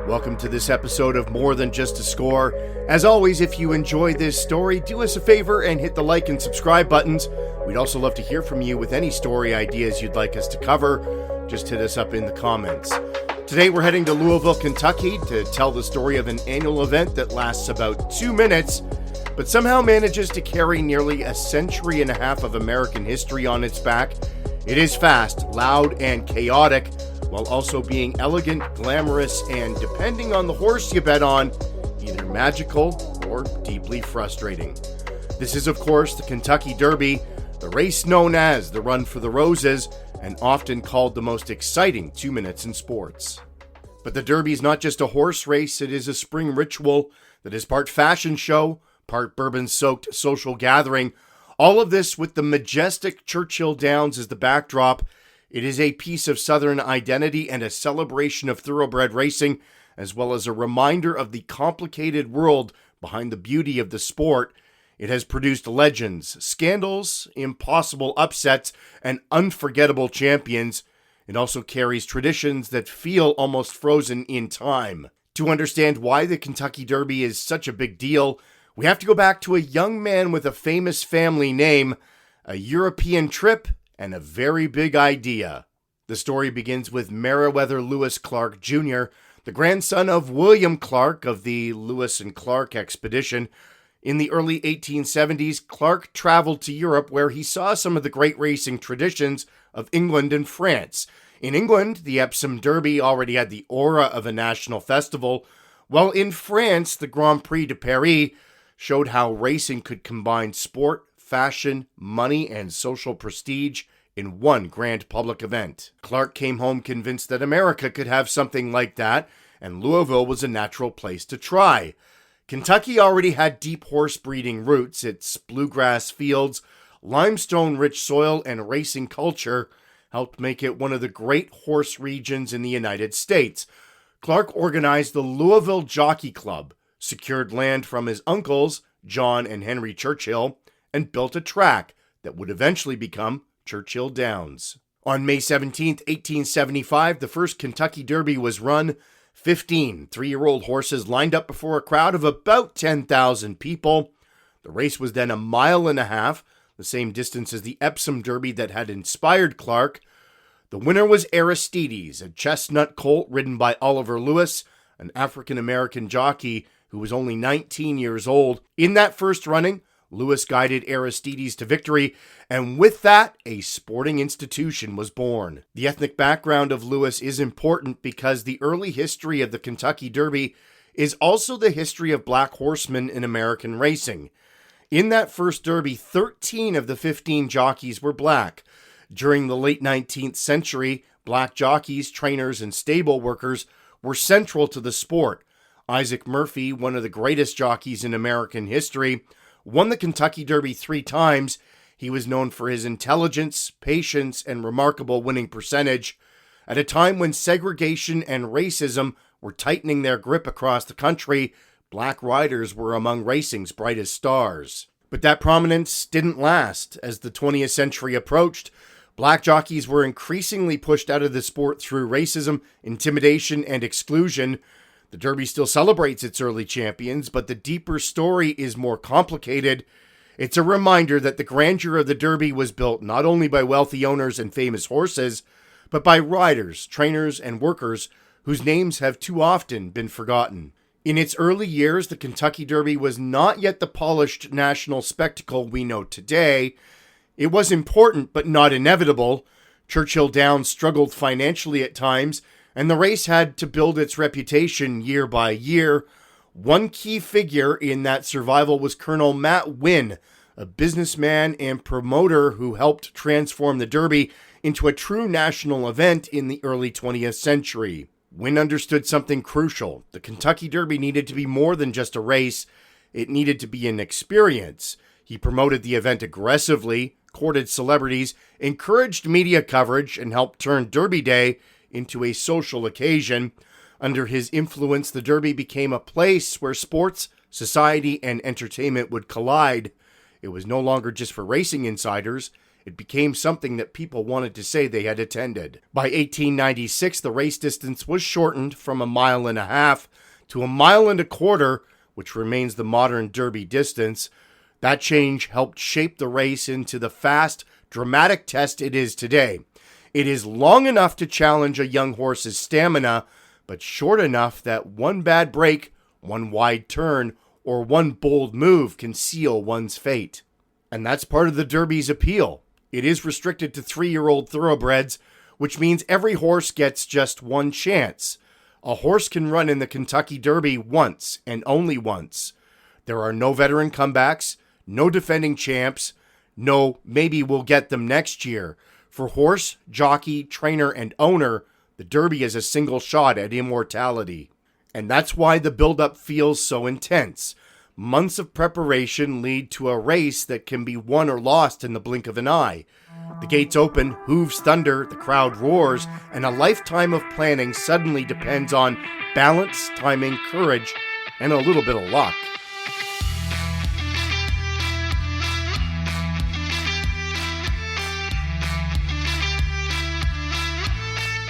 Welcome to this episode of More Than Just a Score. As always, if you enjoy this story, do us a favor and hit the like and subscribe buttons. We'd also love to hear from you with any story ideas you'd like us to cover. Just hit us up in the comments. Today we're heading to Louisville, Kentucky to tell the story of an annual event that lasts about 2 minutes, but somehow manages to carry nearly a century and a half of American history on its back. It is fast, loud, and chaotic, while also being elegant, glamorous, and, depending on the horse you bet on, either magical or deeply frustrating. This is, of course, the Kentucky Derby, the race known as the Run for the Roses, and often called the most exciting 2 minutes in sports. But the Derby is not just a horse race, it is a spring ritual that is part fashion show, part bourbon-soaked social gathering, all of this with the majestic Churchill Downs as the backdrop. It is a piece of Southern identity and a celebration of thoroughbred racing, as well as a reminder of the complicated world behind the beauty of the sport. It has produced legends, scandals, impossible upsets, and unforgettable champions. It also carries traditions that feel almost frozen in time. To understand why the Kentucky Derby is such a big deal, we have to go back to a young man with a famous family name, a European trip, and a very big idea. The story begins with Meriwether Lewis Clark Jr., the grandson of William Clark of the Lewis and Clark expedition. In the early 1870s, Clark traveled to Europe where he saw some of the great racing traditions of England and France. In England, the Epsom Derby already had the aura of a national festival, while in France, the Grand Prix de Paris showed how racing could combine sport, fashion, money, and social prestige in one grand public event. Clark came home convinced that America could have something like that, and Louisville was a natural place to try. Kentucky already had deep horse breeding roots. Its bluegrass fields, limestone-rich soil, and racing culture helped make it one of the great horse regions in the United States. Clark organized the Louisville Jockey Club, secured land from his uncles, John and Henry Churchill, and built a track that would eventually become Churchill Downs. On May 17, 1875, the first Kentucky Derby was run. 15 three-year-old horses lined up before a crowd of about 10,000 people. The race was then 1.5 miles, the same distance as the Epsom Derby that had inspired Clark. The winner was Aristides, a chestnut colt ridden by Oliver Lewis, an African-American jockey who was only 19 years old. In that first running, Lewis guided Aristides to victory, and with that, a sporting institution was born. The ethnic background of Lewis is important because the early history of the Kentucky Derby is also the history of black horsemen in American racing. In that first Derby, 13 of the 15 jockeys were black. During the late 19th century, black jockeys, trainers, and stable workers were central to the sport. Isaac Murphy, one of the greatest jockeys in American history, won the Kentucky Derby 3 times. He was known for his intelligence, patience, and remarkable winning percentage. At a time when segregation and racism were tightening their grip across the country, black riders were among racing's brightest stars. But that prominence didn't last. As the 20th century approached, black jockeys were increasingly pushed out of the sport through racism, intimidation, and exclusion. The Derby still celebrates its early champions, but the deeper story is more complicated. It's a reminder that the grandeur of the Derby was built not only by wealthy owners and famous horses, but by riders, trainers, and workers whose names have too often been forgotten. In its early years, the Kentucky Derby was not yet the polished national spectacle we know today. It was important, but not inevitable. Churchill Downs struggled financially at times, and the race had to build its reputation year by year. One key figure in that survival was Colonel Matt Winn, a businessman and promoter who helped transform the Derby into a true national event in the early 20th century. Winn understood something crucial. The Kentucky Derby needed to be more than just a race. It needed to be an experience. He promoted the event aggressively, courted celebrities, encouraged media coverage, and helped turn Derby Day into a social occasion. Under his influence, the Derby became a place where sports, society, and entertainment would collide. It was no longer just for racing insiders. It became something that people wanted to say they had attended. By 1896, the race distance was shortened from 1.5 miles to 1.25 miles, which remains the modern Derby distance. That change helped shape the race into the fast, dramatic test it is today. It is long enough to challenge a young horse's stamina, but short enough that one bad break, one wide turn, or one bold move can seal one's fate. And that's part of the Derby's appeal. It is restricted to 3-year-old thoroughbreds, which means every horse gets just one chance. A horse can run in the Kentucky Derby once and only once. There are no veteran comebacks, no defending champs, no maybe we'll get them next year. For horse, jockey, trainer, and owner, the Derby is a single shot at immortality. And that's why the build-up feels so intense. Months of preparation lead to a race that can be won or lost in the blink of an eye. The gates open, hooves thunder, the crowd roars, and a lifetime of planning suddenly depends on balance, timing, courage, and a little bit of luck.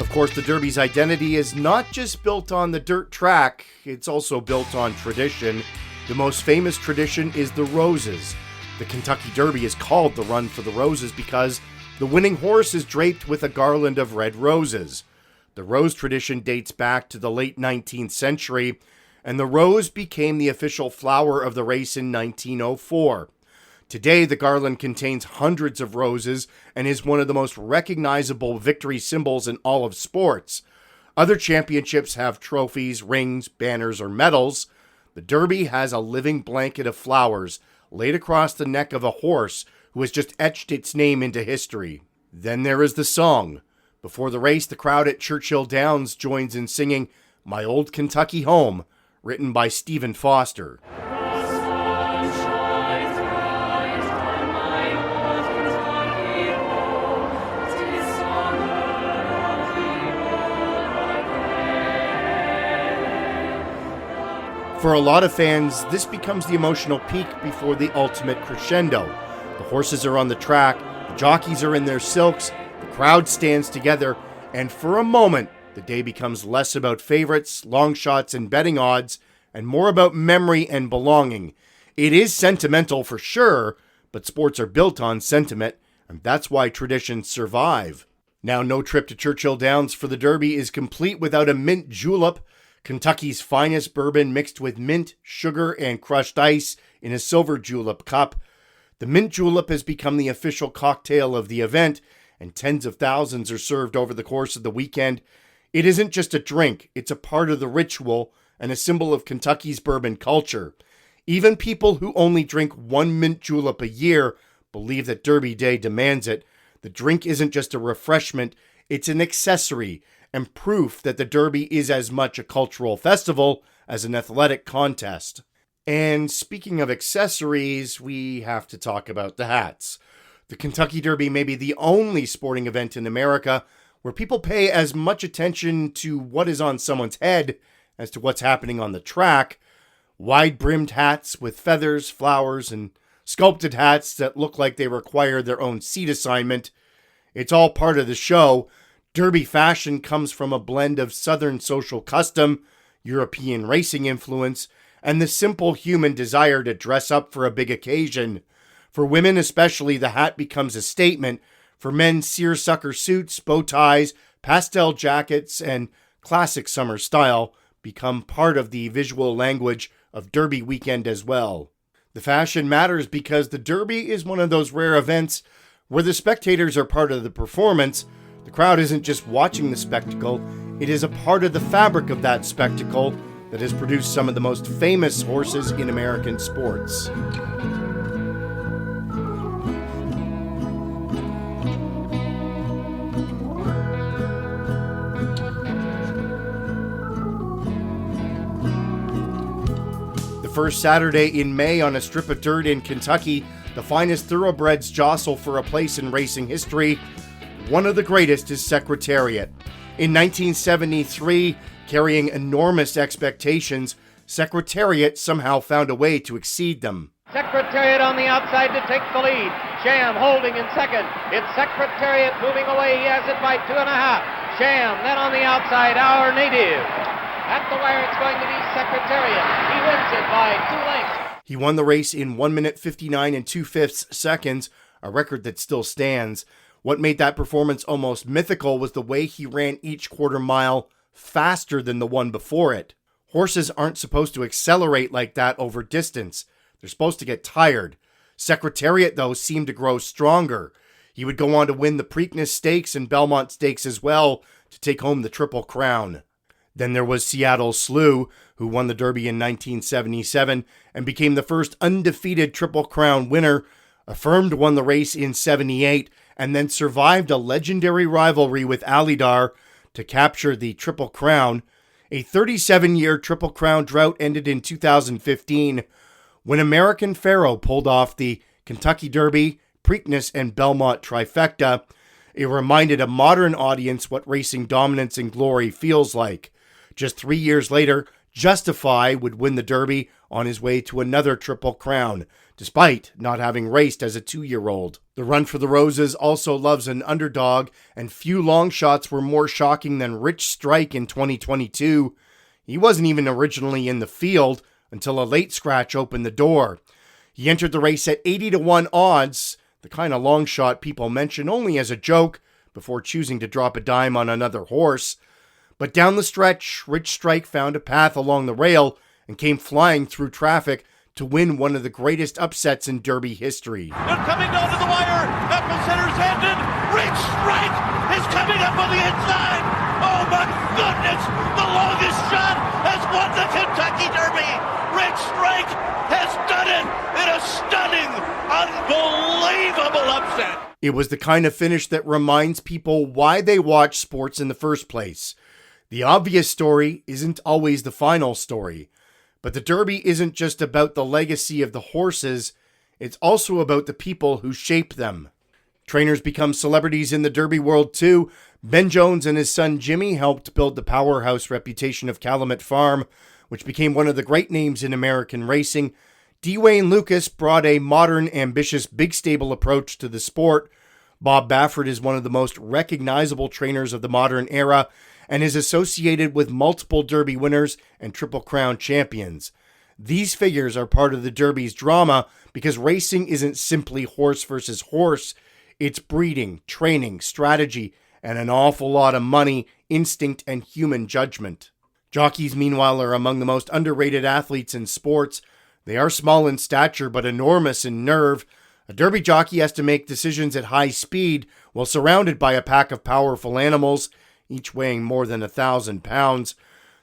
Of course, the Derby's identity is not just built on the dirt track, it's also built on tradition. The most famous tradition is the Roses. The Kentucky Derby is called the Run for the Roses because the winning horse is draped with a garland of red roses. The rose tradition dates back to the late 19th century, and the rose became the official flower of the race in 1904. Today, the garland contains hundreds of roses and is one of the most recognizable victory symbols in all of sports. Other championships have trophies, rings, banners, or medals. The Derby has a living blanket of flowers laid across the neck of a horse who has just etched its name into history. Then there is the song. Before the race, the crowd at Churchill Downs joins in singing My Old Kentucky Home, written by Stephen Foster. For a lot of fans, this becomes the emotional peak before the ultimate crescendo. The horses are on the track, the jockeys are in their silks, the crowd stands together, and for a moment, the day becomes less about favorites, long shots, and betting odds, and more about memory and belonging. It is sentimental for sure, but sports are built on sentiment, and that's why traditions survive. Now, no trip to Churchill Downs for the Derby is complete without a mint julep, Kentucky's finest bourbon mixed with mint, sugar, and crushed ice in a silver julep cup. The mint julep has become the official cocktail of the event, and tens of thousands are served over the course of the weekend. It isn't just a drink, it's a part of the ritual and a symbol of Kentucky's bourbon culture. Even people who only drink one mint julep a year believe that Derby Day demands it. The drink isn't just a refreshment, it's an accessory, and proof that the Derby is as much a cultural festival as an athletic contest. And speaking of accessories, we have to talk about the hats. The Kentucky Derby may be the only sporting event in America where people pay as much attention to what is on someone's head as to what's happening on the track. Wide-brimmed hats with feathers, flowers, and sculpted hats that look like they require their own seat assignment. It's all part of the show. Derby fashion comes from a blend of Southern social custom, European racing influence, and the simple human desire to dress up for a big occasion. For women especially, the hat becomes a statement. For men, seersucker suits, bow ties, pastel jackets, and classic summer style become part of the visual language of Derby weekend as well. The fashion matters because the Derby is one of those rare events where the spectators are part of the performance. The crowd isn't just watching the spectacle, it is a part of the fabric of that spectacle that has produced some of the most famous horses in American sports. The first Saturday in May on a strip of dirt in Kentucky, the finest thoroughbreds jostle for a place in racing history. One of the greatest is Secretariat. In 1973, carrying enormous expectations, Secretariat somehow found a way to exceed them. Secretariat on the outside to take the lead. Sham holding in second. It's Secretariat moving away. He has it by 2.5. Sham then on the outside, our native. At the wire, it's going to be Secretariat. He wins it by 2 lengths. He won the race in 1 minute 59 and 2/5 seconds, a record that still stands. What made that performance almost mythical was the way he ran each quarter mile faster than the one before it. Horses aren't supposed to accelerate like that over distance. They're supposed to get tired. Secretariat, though, seemed to grow stronger. He would go on to win the Preakness Stakes and Belmont Stakes as well to take home the Triple Crown. Then there was Seattle Slew, who won the Derby in 1977 and became the first undefeated Triple Crown winner. Affirmed won the race in 78 and then survived a legendary rivalry with Alydar to capture the Triple Crown. A 37-year Triple Crown drought ended in 2015 when American Pharoah pulled off the Kentucky Derby, Preakness, and Belmont trifecta. It reminded a modern audience what racing dominance and glory feels like. Just 3 years later, Justify would win the Derby on his way to another Triple Crown, despite not having raced as a 2-year-old. The Run for the Roses also loves an underdog, and few long shots were more shocking than Rich Strike in 2022. He wasn't even originally in the field until a late scratch opened the door. He entered the race at 80-1 odds, the kind of long shot people mention only as a joke before choosing to drop a dime on another horse. But down the stretch, Rich Strike found a path along the rail and came flying through traffic to win one of the greatest upsets in Derby history. They're coming down to the wire. Epicenter's ended. Rich Strike is coming up on the inside. Oh my goodness! The longest shot has won the Kentucky Derby. Rich Strike has done it in a stunning, unbelievable upset. It was the kind of finish that reminds people why they watch sports in the first place. The obvious story isn't always the final story, but the Derby isn't just about the legacy of the horses, it's also about the people who shape them. Trainers become celebrities in the Derby world too. Ben Jones and his son Jimmy helped build the powerhouse reputation of Calumet Farm, which became one of the great names in American racing. Dwayne Lucas brought a modern, ambitious, big stable approach to the sport. Bob Baffert is one of the most recognizable trainers of the modern era and is associated with multiple Derby winners and Triple Crown champions. These figures are part of the Derby's drama because racing isn't simply horse versus horse. It's breeding, training, strategy, and an awful lot of money, instinct, and human judgment. Jockeys, meanwhile, are among the most underrated athletes in sports. They are small in stature but enormous in nerve. A Derby jockey has to make decisions at high speed while surrounded by a pack of powerful animals, each weighing more than 1,000 pounds.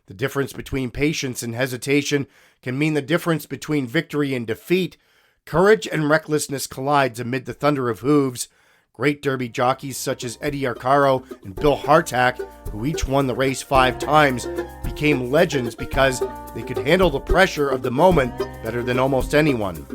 The difference between patience and hesitation can mean the difference between victory and defeat. Courage and recklessness collides amid the thunder of hooves. Great Derby jockeys such as Eddie Arcaro and Bill Hartack, who each won the race 5 times, became legends because they could handle the pressure of the moment better than almost anyone.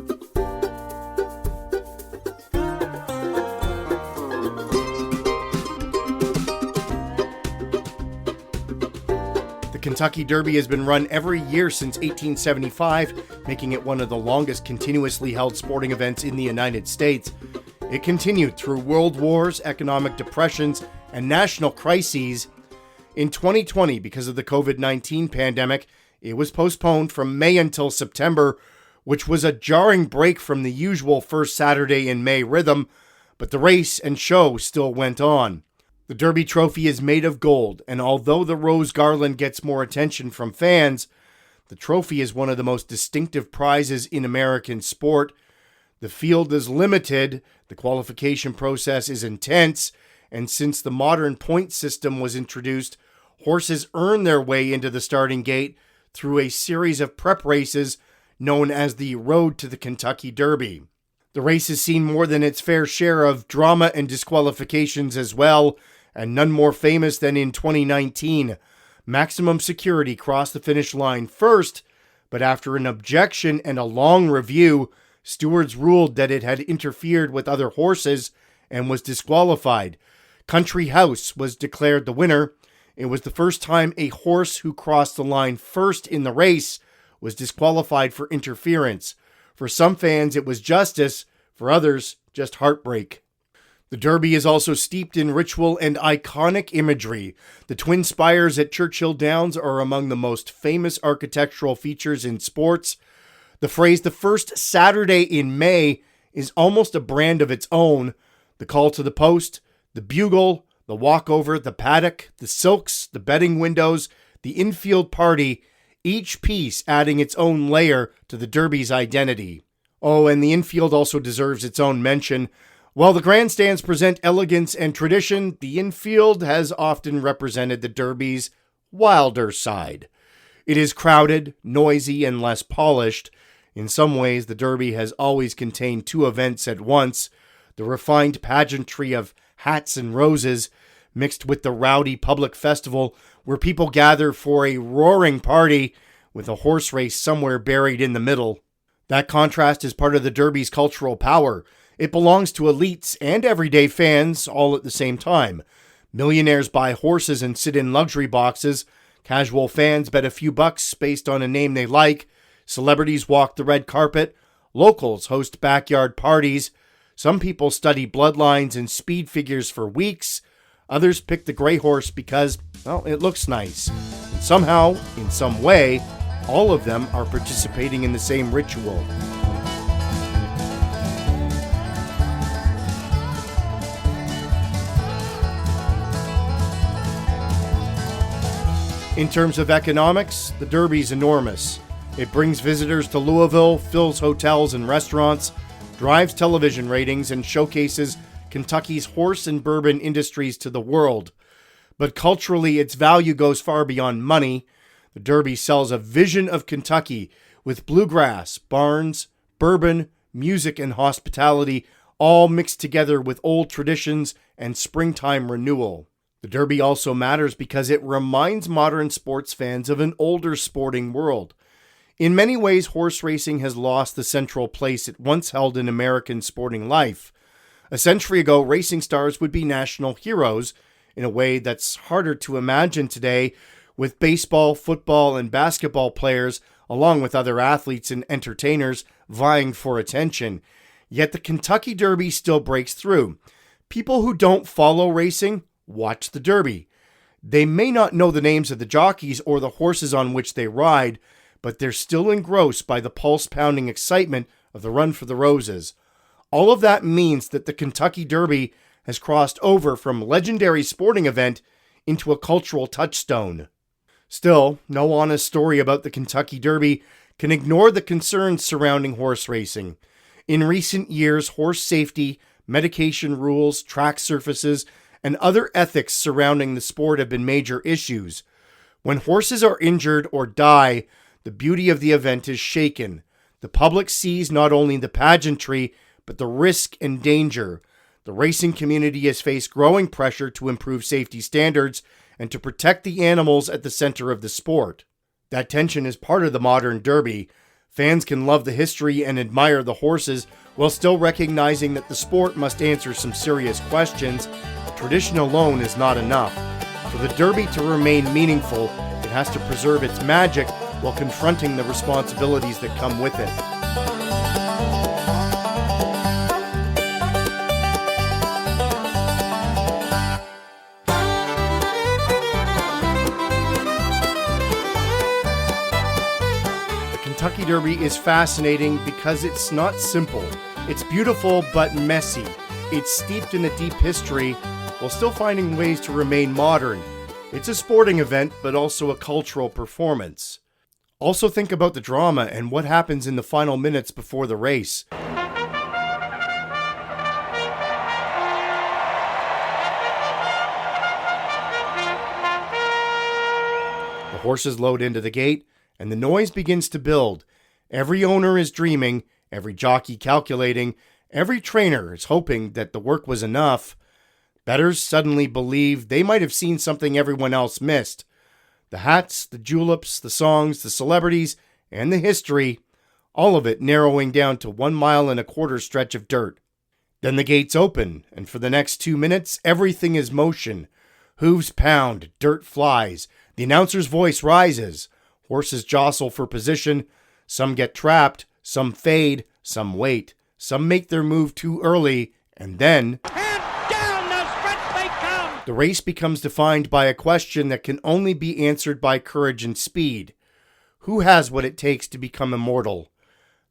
The Kentucky Derby has been run every year since 1875, making it one of the longest continuously held sporting events in the United States. It continued through world wars, economic depressions, and national crises. In 2020, because of the COVID-19 pandemic, it was postponed from May until September, which was a jarring break from the usual first Saturday in May rhythm, but the race and show still went on. The Derby trophy is made of gold, and although the rose garland gets more attention from fans, the trophy is one of the most distinctive prizes in American sport. The field is limited, the qualification process is intense, and since the modern point system was introduced, horses earn their way into the starting gate through a series of prep races known as the Road to the Kentucky Derby. The race has seen more than its fair share of drama and disqualifications as well, and none more famous than in 2019. Maximum Security crossed the finish line first, but after an objection and a long review, stewards ruled that it had interfered with other horses and was disqualified. Country House was declared the winner. It was the first time a horse who crossed the line first in the race was disqualified for interference. For some fans, it was justice. For others, just heartbreak. The Derby is also steeped in ritual and iconic imagery. The Twin Spires at Churchill Downs are among the most famous architectural features in sports. The phrase, "the first Saturday in May," is almost a brand of its own. The call to the post, the bugle, the walkover, the paddock, the silks, the betting windows, the infield party, each piece adding its own layer to the Derby's identity. Oh, and the infield also deserves its own mention. While the grandstands present elegance and tradition, the infield has often represented the Derby's wilder side. It is crowded, noisy, and less polished. In some ways, the Derby has always contained two events at once: the refined pageantry of hats and roses, mixed with the rowdy public festival where people gather for a roaring party with a horse race somewhere buried in the middle. That contrast is part of the Derby's cultural power. It belongs to elites and everyday fans all at the same time. Millionaires buy horses and sit in luxury boxes. Casual fans bet a few bucks based on a name they like. Celebrities walk the red carpet. Locals host backyard parties. Some people study bloodlines and speed figures for weeks. Others pick the gray horse because, well, it looks nice. And somehow, in some way, all of them are participating in the same ritual. In terms of economics, the Derby's enormous. It brings visitors to Louisville, fills hotels and restaurants, drives television ratings, and showcases Kentucky's horse and bourbon industries to the world. But culturally, its value goes far beyond money. The Derby sells a vision of Kentucky with bluegrass, barns, bourbon, music, and hospitality, all mixed together with old traditions and springtime renewal. The Derby also matters because it reminds modern sports fans of an older sporting world. In many ways, horse racing has lost the central place it once held in American sporting life. A century ago, racing stars would be national heroes in a way that's harder to imagine today, with baseball, football, and basketball players, along with other athletes and entertainers, vying for attention. Yet the Kentucky Derby still breaks through. People who don't follow racing watch the Derby. They may not know the names of the jockeys or the horses on which they ride, but they're still engrossed by the pulse-pounding excitement of the Run for the Roses. All of that means that the Kentucky Derby has crossed over from legendary sporting event into a cultural touchstone. Still, no honest story about the Kentucky Derby can ignore the concerns surrounding horse racing. In recent years, horse safety, medication rules, track surfaces, and other ethics surrounding the sport have been major issues. When horses are injured or die, the beauty of the event is shaken. The public sees not only the pageantry, but the risk and danger. The racing community has faced growing pressure to improve safety standards and to protect the animals at the center of the sport. That tension is part of the modern Derby. Fans can love the history and admire the horses while still recognizing that the sport must answer some serious questions. Tradition alone is not enough. For the Derby to remain meaningful, it has to preserve its magic while confronting the responsibilities that come with it. The Kentucky Derby is fascinating because it's not simple. It's beautiful but messy. It's steeped in a deep history while still finding ways to remain modern. It's a sporting event, but also a cultural performance. Also think about the drama and what happens in the final minutes before the race. The horses load into the gate, and the noise begins to build. Every owner is dreaming, every jockey calculating, every trainer is hoping that the work was enough. Bettors suddenly believe they might have seen something everyone else missed. The hats, the juleps, the songs, the celebrities, and the history, all of it narrowing down to 1.25 mile stretch of dirt. Then the gates open, and for the next 2 minutes, everything is motion. Hooves pound, dirt flies, the announcer's voice rises, horses jostle for position, some get trapped, some fade, some wait, Some make their move too early, and then down the stretch they come. The race becomes defined by a question that can only be answered by courage and speed. Who has what it takes to become immortal?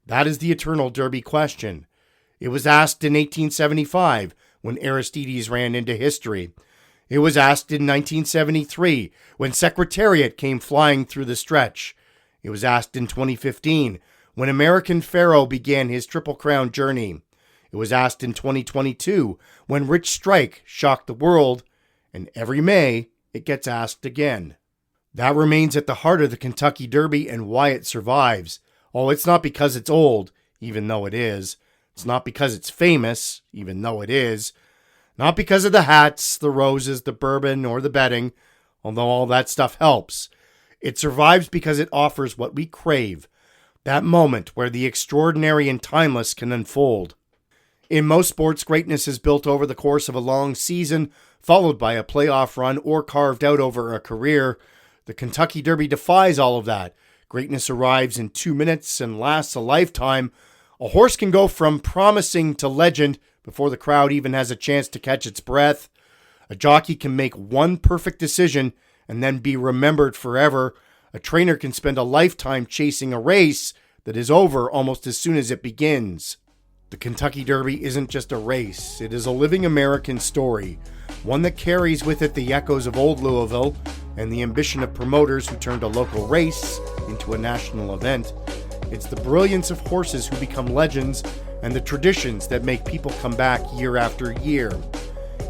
That is the eternal Derby question. It was asked in 1875 when Aristides ran into history. It was asked in 1973 when Secretariat came flying through the stretch. It was asked in 2015 when American Pharoah began his Triple Crown journey. It was asked in 2022 when Rich Strike shocked the world. And every May, it gets asked again. That remains at the heart of the Kentucky Derby and why it survives. Oh, it's not because it's old, even though it is. It's not because it's famous, even though it is. Not because of the hats, the roses, the bourbon, or the betting, although all that stuff helps. It survives because it offers what we crave, that moment where the extraordinary and timeless can unfold. In most sports, greatness is built over the course of a long season, followed by a playoff run or carved out over a career. The Kentucky Derby defies all of that. Greatness arrives in 2 minutes and lasts a lifetime. A horse can go from promising to legend before the crowd even has a chance to catch its breath. A jockey can make one perfect decision and then be remembered forever. A trainer can spend a lifetime chasing a race that is over almost as soon as it begins. The Kentucky Derby isn't just a race. It is a living American story, one that carries with it the echoes of old Louisville and the ambition of promoters who turned a local race into a national event. It's the brilliance of horses who become legends and the traditions that make people come back year after year.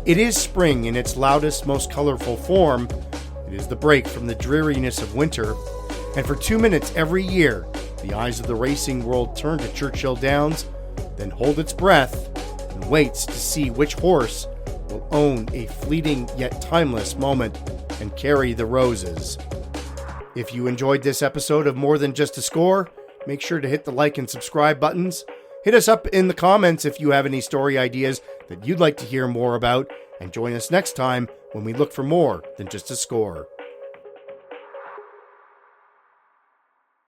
It is spring in its loudest, most colorful form. It is the break from the dreariness of winter. And for 2 minutes every year, the eyes of the racing world turn to Churchill Downs, then hold its breath and waits to see which horse will own a fleeting yet timeless moment and carry the roses. If you enjoyed this episode of More Than Just a Score, make sure to hit the like and subscribe buttons. Hit us up in the comments if you have any story ideas that you'd like to hear more about, and join us next time when we look for more than just a score.